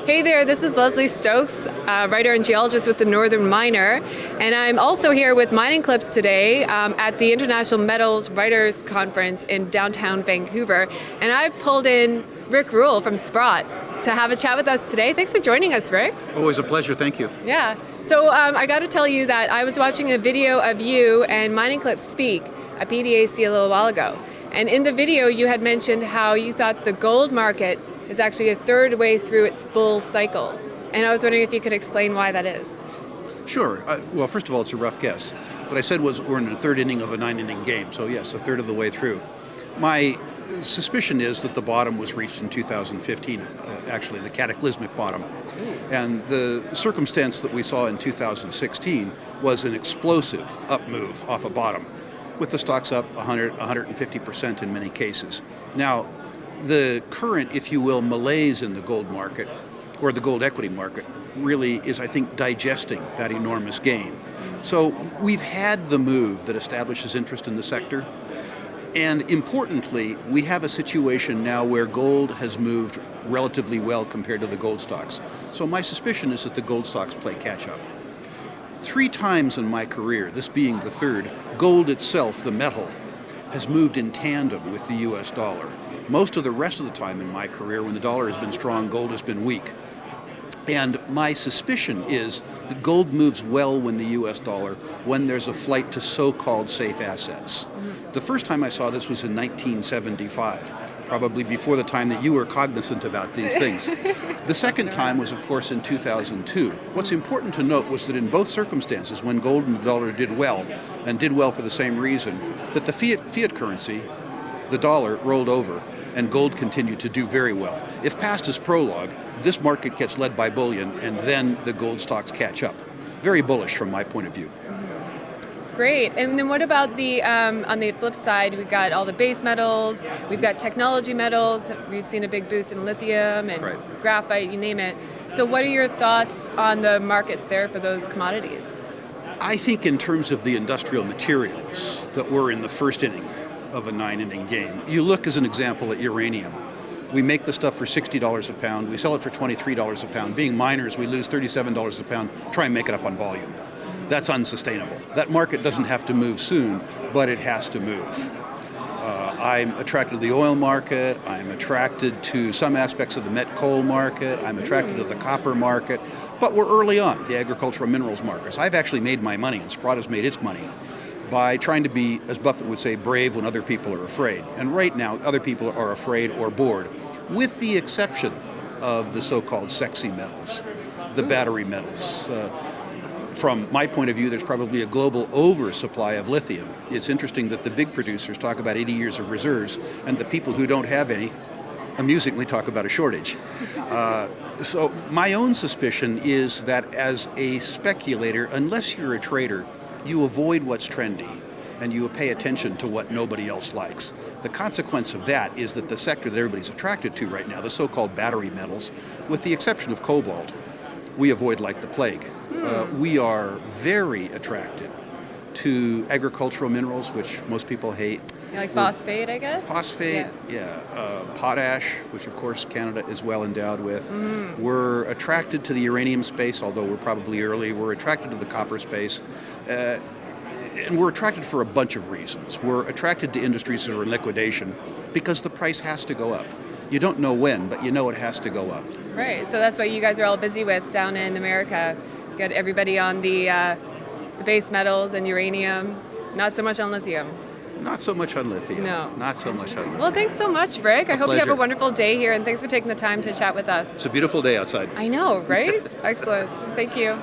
Hey there, this is Leslie Stokes, writer and geologist with the Northern Miner, and I'm also here with Mining Clips today at the International Metals Writers Conference in downtown Vancouver, and I've pulled in Rick Rule from Sprott to have a chat with us today. Thanks for joining us, Rick. Always a pleasure, thank you. Yeah, so I got to tell you that I was watching a video of you and Mining Clips speak at PDAC a little while ago, and in the video you had mentioned how you thought the gold market is actually a third way through its bull cycle. And I was wondering if you could explain why that is. Sure. Well, first of all, it's a rough guess. What I said was we're in the third inning of a 9-inning game, so yes, a third of the way through. My suspicion is that the bottom was reached in 2015, actually the cataclysmic bottom. And the circumstance that we saw in 2016 was an explosive up move off a bottom, with the stocks up 100, 150% in many cases. Now, the current, if you will, malaise in the gold market, or the gold equity market, really is, I think, digesting that enormous gain. So we've had the move that establishes interest in the sector, and importantly, we have a situation now where gold has moved relatively well compared to the gold stocks. So my suspicion is that the gold stocks play catch up. 3 times in my career, this being the third, gold itself, the metal, has moved in tandem with the US dollar. Most of the rest of the time in my career, when the dollar has been strong, gold has been weak. And my suspicion is that gold moves well when the US dollar, when there's a flight to so-called safe assets. The first time I saw this was in 1975, probably before the time that you were cognizant about these things. The second time was, of course, in 2002. What's important to note was that in both circumstances, when gold and the dollar did well, and did well for the same reason, that the fiat currency, the dollar, rolled over, and gold continued to do very well. If past is prologue, this market gets led by bullion, and then the gold stocks catch up. Very bullish from my point of view. Great. And then what about the on the flip side, we've got all the base metals, we've got technology metals, we've seen a big boost in lithium and graphite, you name it. So what are your thoughts on the markets there for those commodities? I think in terms of the industrial materials that we're in the first inning of a 9-inning game. You look as an example at uranium. We make the stuff for $60 a pound, we sell it for $23 a pound. Being miners, we lose $37 a pound, try and make it up on volume. That's unsustainable. That market doesn't have to move soon, but it has to move. I'm attracted to the oil market, I'm attracted to some aspects of the met coal market, I'm attracted to the copper market, but we're early on, the agricultural minerals markets. I've actually made my money, and Sprott has made its money, by trying to be, as Buffett would say, brave when other people are afraid. And right now, other people are afraid or bored, with the exception of the so-called sexy metals, the battery metals. From my point of view, there's probably a global oversupply of lithium. It's interesting that the big producers talk about 80 years of reserves, and the people who don't have any, amusingly, talk about a shortage. So my own suspicion is that as a speculator, unless you're a trader, you avoid what's trendy, and you pay attention to what nobody else likes. The consequence of that is that the sector that everybody's attracted to right now, the so-called battery metals, with the exception of cobalt, we avoid like the plague. We are very attracted to agricultural minerals, which most people hate. Like phosphate, I guess? Phosphate, yeah. Potash, which of course Canada is well endowed with. We're attracted to the uranium space, although we're probably early. We're attracted to the copper space. And we're attracted for a bunch of reasons. We're attracted to industries that are in liquidation because the price has to go up. You don't know when, but you know it has to go up. Right, so that's what you guys are all busy with down in America. Get everybody on the base metals and uranium, not so much on lithium. Not so much on lithium. No. Not so much on lithium. Well, thanks so much, Rick. I hope you have a pleasure. wonderful day here, and thanks for taking the time to chat with us. It's a beautiful day outside. I know, right? Excellent. Thank you.